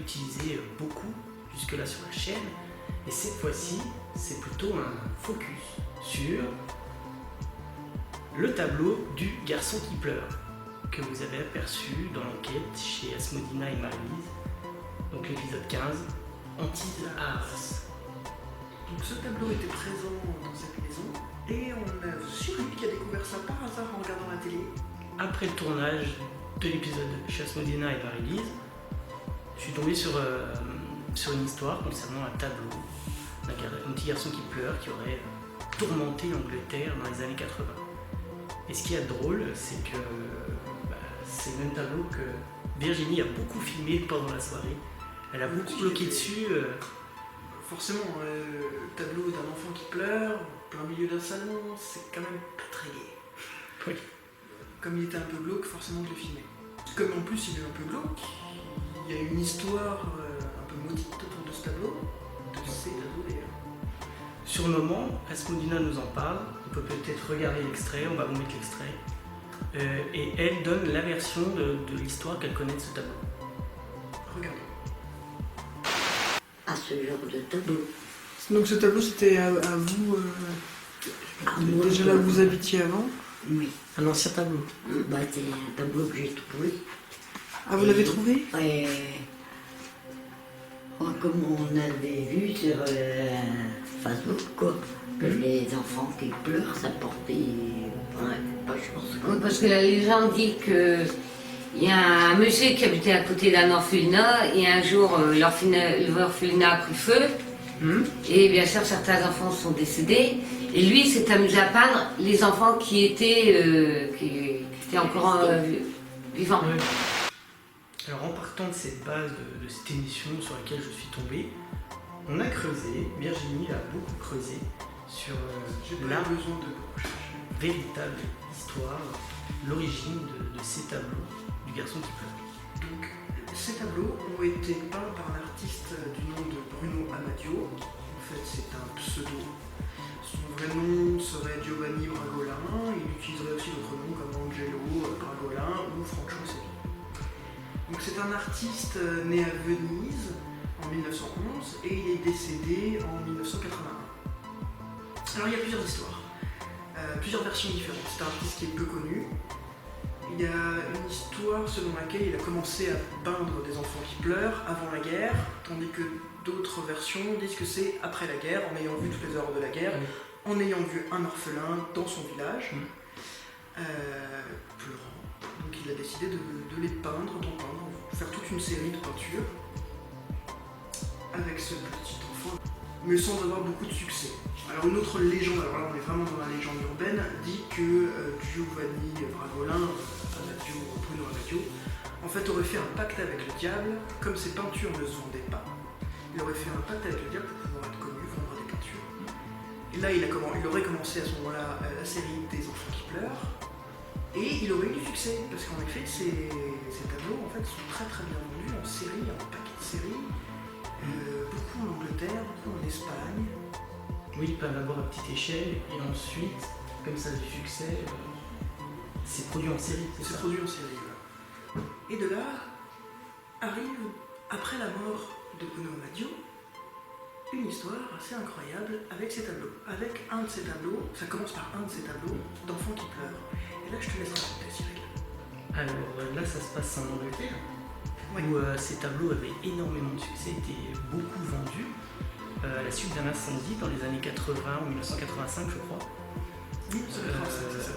utilisé beaucoup jusque-là sur la chaîne. Et cette fois-ci, c'est plutôt un focus sur le tableau du garçon qui pleure, que vous avez aperçu dans l'enquête chez Asmodina et Marie-Lise, donc l'épisode 15, Antide à Arras. Donc ce tableau était présent dans cette maison, et on a Cyril qui a découvert ça par hasard en regardant la télé. Après le tournage de l'épisode chez Asmodina et Marie-Lise, je suis tombé sur une histoire concernant un tableau d'un petit garçon qui pleure, qui aurait tourmenté l'Angleterre dans les années 80. Et ce qui est drôle, c'est que c'est le même tableau que Virginie a beaucoup filmé pendant la soirée. Elle a beaucoup bloqué dessus. Forcément, le tableau d'un enfant qui pleure, plein milieu d'un salon, c'est quand même pas très gai. Oui. Comme il était un peu glauque, forcément je l'ai filmé. Comme en plus il est un peu glauque, il y a une histoire un peu maudite autour de ce tableau, de ces tableaux d'ailleurs. Sur le moment, Asmodina nous en parle, on peut peut-être regarder l'extrait, on va vous mettre l'extrait. Et elle donne la version de l'histoire qu'elle connaît de ce tableau. Regardez. À ce genre de tableau. Donc ce tableau c'était à vous, moi, déjà là où vous habitiez avant? Oui. Un ancien tableau. C'est un tableau que j'ai trouvé. Ah, vous l'avez trouvé? Et comme on avait vu sur Facebook, quoi, que les enfants qui pleurent, ça portait pas chance. Oui, parce que la légende dit que il y a un monsieur qui habitait à côté d'un orphelinat et un jour l'orphelinat a pris feu et bien sûr certains enfants sont décédés et lui s'est amusé à peindre les enfants qui étaient encore vivants. Oui. Alors en partant de cette base de cette émission sur laquelle je suis tombé, on a creusé, Virginie a beaucoup creusé sur la véritable histoire, l'origine de ces tableaux du garçon qui pleure. Donc ces tableaux ont été peints par un artiste du nom de Bruno Amadio. En fait c'est un pseudo. Son vrai nom serait Giovanni Bragolin, il utiliserait aussi d'autres noms comme Angelo Bragolin ou Franco Selli. Donc c'est un artiste né à Venise en 1911 et il est décédé en 1981. Alors il y a plusieurs histoires, plusieurs versions différentes. C'est un artiste qui est peu connu. Il y a une histoire selon laquelle il a commencé à peindre des enfants qui pleurent avant la guerre, tandis que d'autres versions disent que c'est après la guerre, en ayant vu toutes les horreurs de la guerre, en ayant vu un orphelin dans son village, pleurant. Donc il a décidé de les peindre, faire toute une série de peintures avec ce petit enfant, mais sans avoir beaucoup de succès. Alors une autre légende, alors là on est vraiment dans la légende urbaine, dit que Giovanni Bragolin, Bruno Amadio, en fait aurait fait un pacte avec le diable, comme ses peintures ne se vendaient pas. Il aurait fait un pacte avec le diable pour pouvoir être connu, vendre des peintures. Et là il aurait commencé à ce moment-là la série des enfants qui pleurent, et il aurait eu du succès, parce qu'en effet ces tableaux en fait, sont très très bien vendus en série, en paquet de séries, beaucoup en Angleterre, beaucoup en Espagne. Oui, ils peuvent avoir à petite échelle et ensuite, comme ça a du succès, c'est produit en série. C'est produit en série, voilà. Et de là arrive, après la mort de Bruno Amadio, une histoire assez incroyable avec ces tableaux. Avec un de ces tableaux, ça commence par un de ces tableaux d'enfants qui pleurent. Et là je te laisse raconter, Cyril. Alors là, ça se passe en Angleterre, Oui. où ces tableaux avaient énormément de succès, étaient beaucoup vendus. À la suite d'un incendie dans les années 80 ou 1985 je crois. Oui, c'est ça.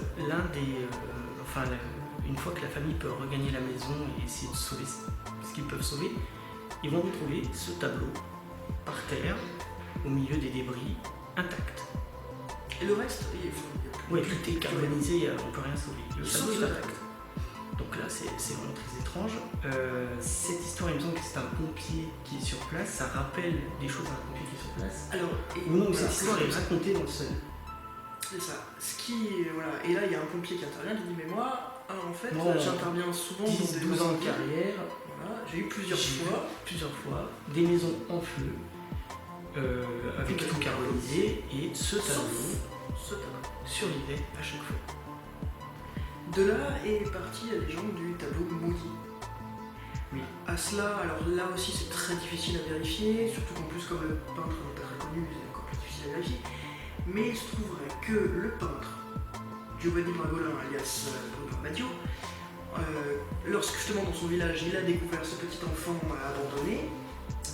Une fois que la famille peut regagner la maison et essayer de sauver ce qu'ils peuvent sauver, ils vont retrouver ce tableau par terre, au milieu des débris, intact. Et le reste, Oui, tout est carbonisé, on ne peut rien sauver. Le tableau Sauf est intact. Donc là, c'est vraiment très étrange. Cette histoire, il me semble que c'est un pompier qui est sur place. Ça rappelle des choses à un pompier qui est sur place. Alors, Ou non, cette histoire est racontée dans le sol. C'est ça. Voilà. Et là, il y a un pompier qui intervient qui dit mais moi, en fait, Moi, j'interviens souvent dans 10, des 12 ans de incendies. carrière. Voilà, j'ai eu plusieurs fois des maisons en feu, avec tout carbonisé, et ce tableau ce tableau. survivait à chaque fois. De là est partie la légende du tableau maudit. Oui. À cela, alors là aussi c'est très difficile à vérifier, surtout qu'en plus comme le peintre n'est pas très connu, c'est encore plus difficile à vérifier. Mais il se trouverait que le peintre Giovanni Bragolin, alias Bruno Amadio, lorsque justement dans son village il a découvert ce petit enfant abandonné,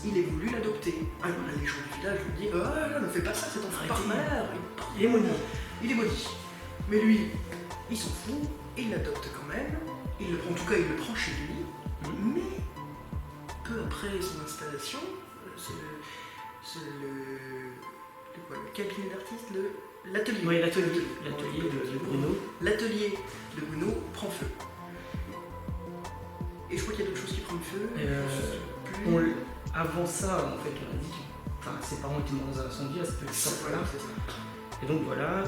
il est voulu l'adopter. Alors les gens du village lui disent ah, ne fais pas ça, cet enfant par malheur, il est maudit. Il est maudit. Mais lui, il s'en fout, il l'adopte quand même, il le prend, en tout cas il le prend chez lui, mais peu après son installation, le cabinet d'artiste, l'atelier. Oui, l'atelier de Bruno. L'atelier de Bruno prend feu. Et je crois qu'il y a d'autres choses qui prennent feu. Avant ça, en fait, on a dit que ses parents étaient morts dans un incendie à cette petite enfant-là. Et donc voilà.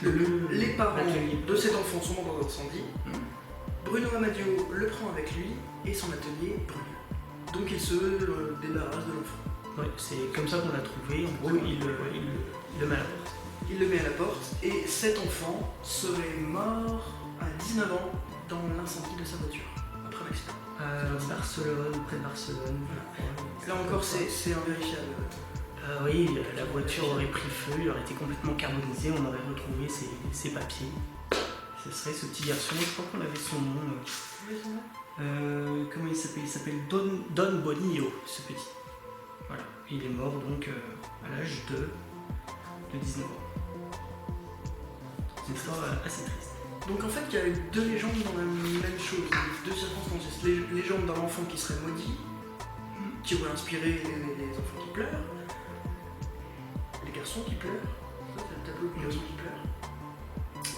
Les parents de cet enfant sont morts dans un incendie. Bruno Amadio le prend avec lui et son atelier brûle. Donc il se débarrasse de l'enfant. Ouais, c'est comme ça qu'on l'a trouvé. En gros, il le met à la porte. Il le met à la porte et cet enfant serait mort à 19 ans dans l'incendie de sa voiture, après l'accident. À Barcelone, près de Barcelone. Là encore, c'est invérifiable. Oui, la voiture aurait pris feu, il aurait été complètement carbonisé, on aurait retrouvé ses papiers. Ce serait ce petit garçon, je crois qu'on avait son nom. Comment il s'appelle? Il s'appelle Don Bonillo, ce petit. Voilà, il est mort donc à l'âge de 19 ans. C'est une histoire assez triste. Donc en fait, il y a eu deux légendes dans la même chose, deux circonstances. Légende d'un enfant qui serait maudit, qui aurait inspiré les enfants qui pleurent, les garçons qui pleurent, ça c'est le tableau des garçons qui pleurent.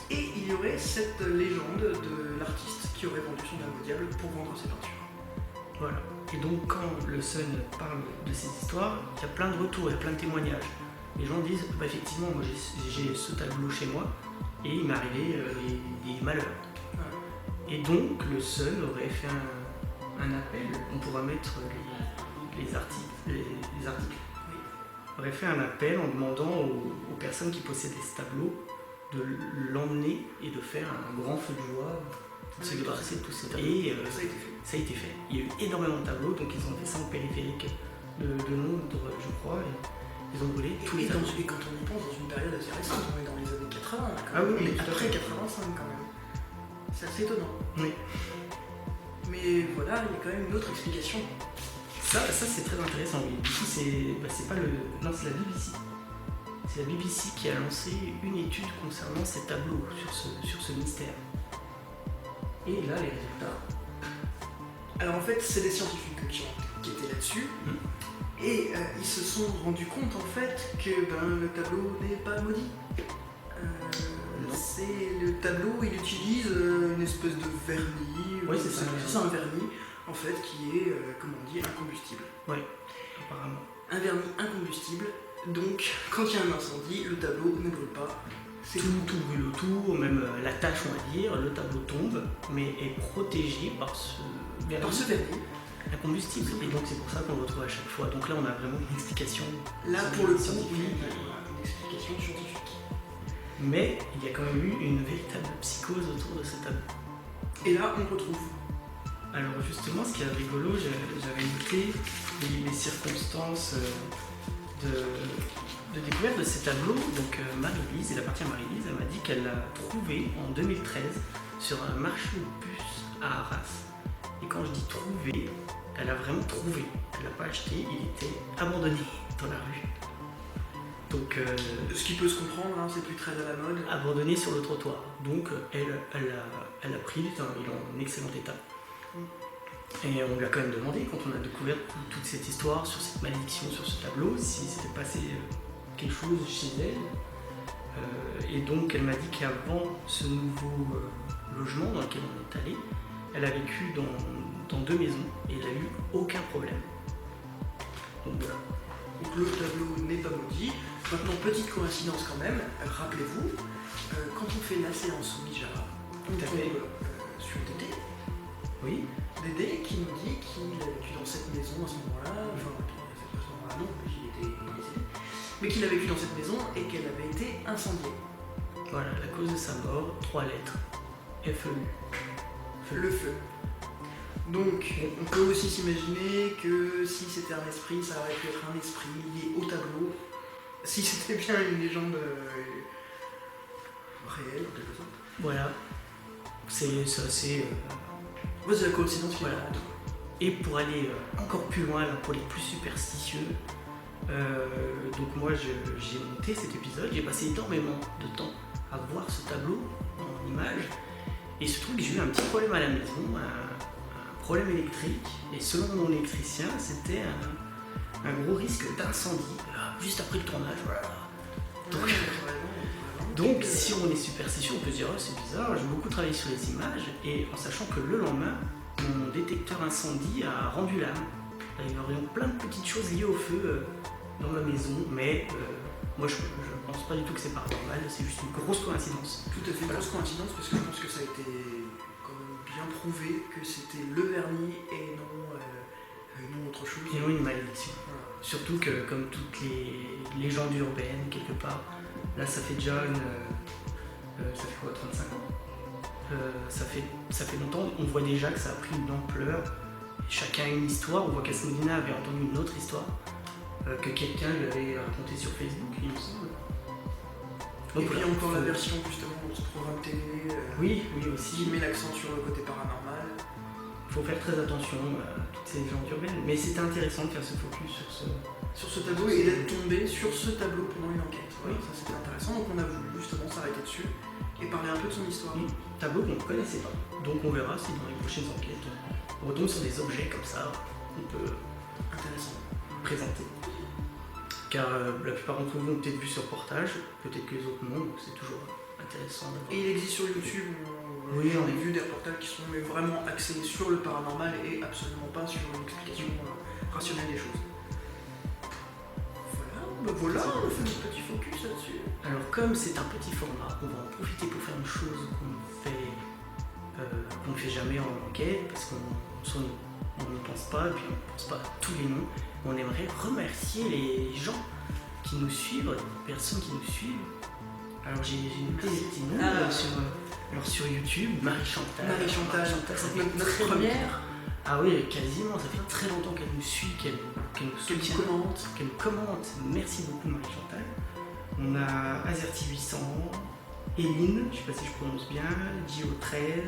Et il y aurait cette légende de l'artiste qui aurait vendu son âme au diable pour vendre ses peintures. Voilà. Et donc quand le Sun parle de ces histoires, il y a plein de retours, il y a plein de témoignages. Les gens disent, bah effectivement, moi j'ai ce tableau chez moi et il m'est arrivé des malheurs. Ouais. Et donc le Sun aurait fait un appel, on pourra mettre les articles, aurait fait un appel en demandant aux personnes qui possédaient ce tableau de l'emmener et de faire un grand feu de joie, de se débarrasser de tous ces tableaux. Et ça a été fait. Il y a eu énormément de tableaux, donc ils ont fait ça en périphérique de Londres, je crois. Et ils ont brûlé tous les tableaux. Et quand on y pense, dans une période assez récente, on est dans les années 80, ah oui, mais après 85 quand même. C'est assez étonnant. Oui. Mais voilà, il y a quand même une autre explication. Ça c'est très intéressant, oui. Du coup, c'est pas le... Non, c'est la BBC. C'est la BBC qui a lancé une étude concernant ces tableaux, sur ce mystère. Et là, les résultats. Alors en fait, c'est des scientifiques qui étaient là-dessus. Et ils se sont rendus compte en fait que le tableau n'est pas maudit. C'est le tableau, il utilise une espèce de vernis. Oui, c'est ça, un vernis en fait qui est, comment on dit, incombustible. Oui, apparemment. Un vernis incombustible. Donc, quand il y a un incendie, le tableau ne brûle pas. Tout brûle autour, même la tâche, on va dire, le tableau tombe, mais est protégé par ce vernis incombustible. Et donc, c'est pour ça qu'on le retrouve à chaque fois. Donc là, on a vraiment une explication. Là, pour le coup, une explication scientifique. Mais il y a quand même eu une véritable psychose autour de ce tableau. Et là, on retrouve. Alors, justement, ce qui est rigolo, j'avais noté les circonstances de découverte de ces tableaux. Donc Marie-Lise, il appartient à Marie-Lise, elle m'a dit qu'elle l'a trouvé en 2013 sur un marché aux puces à Arras. Et quand je dis trouvé, elle a vraiment trouvé. Elle l'a pas acheté, il était abandonné dans la rue. Donc, ce qui peut se comprendre, hein, c'est plus très à la mode. Abandonné sur le trottoir. Donc elle a pris, il est en excellent état. Et on lui a quand même demandé, quand on a découvert toute cette histoire sur cette malédiction, sur ce tableau, s'il s'était passé quelque chose chez elle. Et donc elle m'a dit qu'avant ce nouveau logement dans lequel on est allé, elle a vécu dans 2 maisons et elle n'a eu aucun problème. Donc voilà. Donc le tableau n'est pas maudit. Maintenant, petite coïncidence quand même, rappelez-vous, quand on fait la séance Ouija, on tombe sur Dédé. Oui. Dédé qui nous dit qu'il a vécu dans cette maison à ce moment-là, enfin à ce moment-là non, il était décédé, mais qu'il a vécu dans cette maison et qu'elle avait été incendiée. Voilà, la cause de sa mort, 3 lettres. FEU. Le feu. Donc, on peut aussi s'imaginer que si c'était un esprit, ça aurait pu être un esprit lié au tableau. Si c'était bien une légende réelle, en quelque sorte. Voilà. C'est assez. Ouais, c'est la coïncidence qui Voilà. est marrante. Et pour aller encore plus loin, là, pour les plus superstitieux, donc moi j'ai monté cet épisode, j'ai passé énormément de temps à voir ce tableau en image, et il se trouve que j'ai eu un petit problème à la maison, un problème électrique, et selon mon électricien, c'était un gros risque d'incendie, juste après le tournage, voilà. Donc, Ouais, vraiment. donc si on est superstitieux, on peut se dire, oh, c'est bizarre, j'ai beaucoup travaillé sur les images, et en sachant que le lendemain, mon détecteur incendie a rendu l'âme. Il y aurait plein de petites choses liées au feu dans ma maison, mais moi je pense pas du tout que c'est paranormal, c'est juste une grosse coïncidence. Tout à fait, grosse coïncidence, parce que je pense que ça a été quand même bien prouvé que c'était le vernis et non autre chose. Et non une malédiction. Voilà. Surtout que comme toutes les légendes urbaines, quelque part, là ça fait déjà ça fait quoi, 35 ans ça fait longtemps, on voit déjà que ça a pris une ampleur. Chacun a une histoire, on voit qu'Asmodina avait entendu une autre histoire que quelqu'un lui avait racontée sur Facebook, il me semble. Et Donc, puis voilà. encore la version justement de ce programme télé Oui, qui aussi. met l'accent sur le côté paranormal. Il faut faire très attention à toutes ces légendes urbaines, mais c'était intéressant de faire ce focus Sur ce tableau et d'être tombé sur ce tableau pendant une enquête. Voilà, Oui. ça c'était intéressant, donc on a voulu justement s'arrêter dessus et parler un peu de son histoire. Oui, tableau qu'on ne connaissait pas. Donc on verra si dans les prochaines enquêtes on retombe sur des objets comme ça qu'on peut Intéressant. présenter. Car la plupart d'entre vous ont peut-être vu ce reportage, peut-être que les autres non, donc c'est toujours intéressant d'avoir. Et il existe sur YouTube, Oui, j'en ai on- vu des reportages qui sont mais vraiment axés sur le paranormal et absolument pas sur une explication rationnelle des choses. Voilà, on fait notre petit focus là-dessus. Alors comme c'est un petit format, on va en profiter pour faire une chose qu'on ne fait jamais en enquête, parce qu'on n'y pense pas, et puis on ne pense pas à tous les noms. On aimerait remercier les gens qui nous suivent, les personnes qui nous suivent. Alors j'ai noté des petits noms sur YouTube, Marie-Chantal. Marie-Chantal, ça fait notre très première. longtemps. Ah oui, quasiment, ça fait très longtemps qu'elle nous suit, qu'elle nous Qu'elle soutient. commente. Qu'elle commente. Merci beaucoup Marie-Chantal. On a Azerty 800, Eline, je sais pas si je prononce bien, Gio13,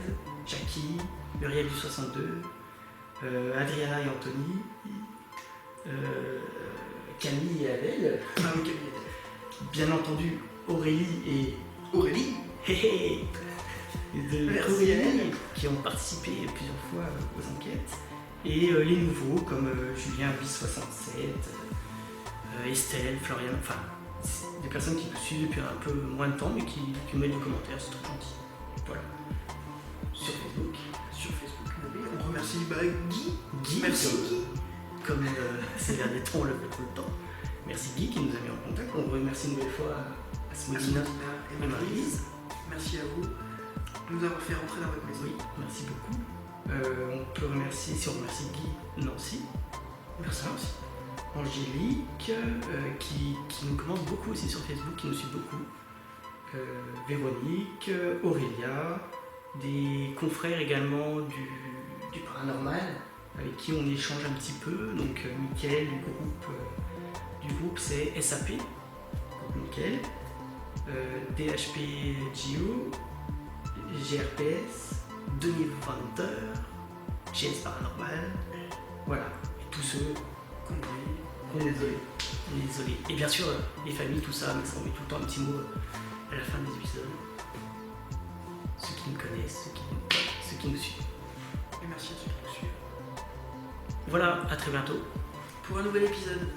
Jackie, Muriel du 62, Adriana et Anthony, Camille et Adèle, Ah oui, Camille. bien entendu Aurélie et Aurélie. Hé hé de Merci, Aurélie, elle. qui ont participé plusieurs fois aux enquêtes, et les nouveaux comme Julien bis 67, Estelle, Florian, enfin c'est des personnes qui nous suivent depuis un peu moins de temps mais qui nous mettent des commentaires, c'est trop gentil. Voilà. Sur Facebook. Sur Facebook, oui. On remercie Guy. Guy, Merci comme, Guy. comme ces derniers temps on le fait tout le temps. Merci Guy qui nous a mis en contact. On remercie une nouvelle fois Asmodina et et Marie-Lise. Merci à vous de nous avoir fait rentrer dans votre maison. Oui, merci beaucoup. On peut remercier, si on remercie Guy, Nancy. Merci Nancy. Angélique, qui nous commente beaucoup aussi sur Facebook, qui nous suit beaucoup. Véronique, Aurélia, des confrères également du paranormal, avec qui on échange un petit peu. Donc Mickaël du groupe c'est SAP, donc Mickaël, DHP Gio, GRPS, Denis Vanter, GS Paranormal, voilà, et tous ceux qu'on est désolé. Et bien sûr, les familles, tout ça, mais ça on met tout le temps un petit mot à la fin des épisodes. Ceux qui nous connaissent, ceux qui nous suivent. Et merci à ceux qui nous suivent. Voilà, à très bientôt. Pour un nouvel épisode.